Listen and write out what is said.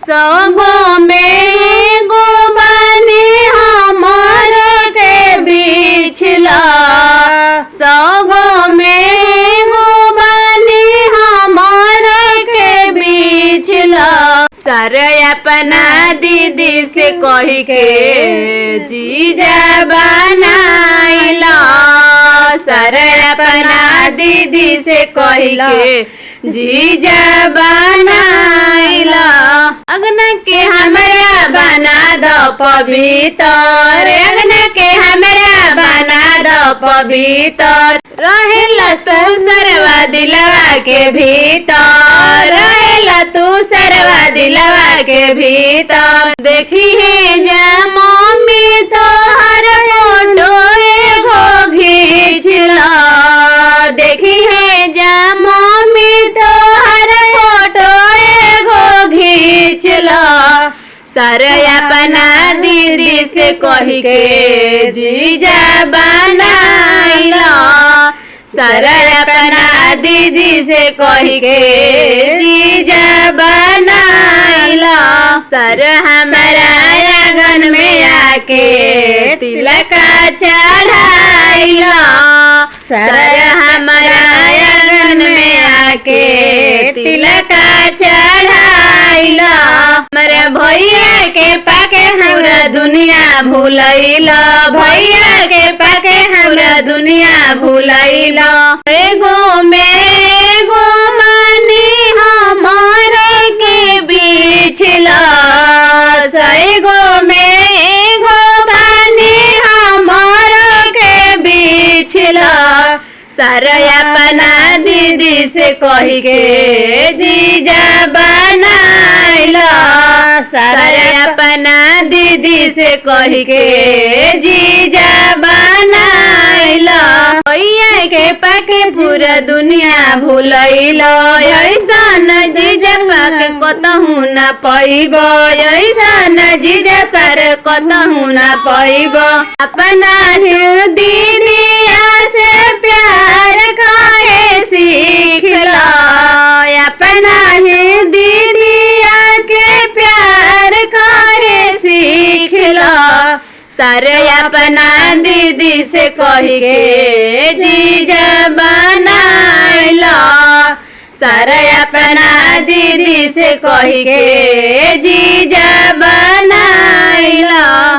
सगो में गो बने हमर के बिछला, सगो में गो बने हमर के बिछला। सर अपना दीदी से कही के जीजा बनाइला, सर अपना दीदी से कही के जीजा बनाइला। अगन के हमरा बना दो पवित्र, अगन के हमरा बना दो पवित्र। रहेला तू सरवा दिलवा के भीतर, रहेला तू सरवा दिलवा के भीतर। देखी है जा मम्मी तोहर फोटो एगो घींचला, देखी है जा मम्मी तोहर फोटो एगो घींचला। सर अपना दीदी से कही के जीजा बनाइला, सर अपना दीदी से कही के जीजा बनाइला। सर हमारा आंगन में आके तिलक चढ़ाइला, सर हमारा आंगन में आके तिलक चढ़ाइला। हमारे भैया के पाके हमरा दुनिया भूलैला, भैया के पाके हमरा दुनिया भूलैला। एगो में गो माने हमारे के बिछला, एगो में गो माने हमारे के बिछला। सर अपना दीदी से कही के जीजा बनाइला, सर अपना दीदी से कही के जीजा बनाइला। भैया के पाके पूरा दुनिया भूलैला, ऐसन जीजा पाके कतहु न पैब, ऐसन जीजा सर कतहु न पैब। अपना दीदी से प्यार काहे सीखला, अपना दीदी के प्यार काहे सीखला। सर अपना दीदी से कही के जीजा बनाइला, सर अपना दीदी से कही के जीजा बनाइला।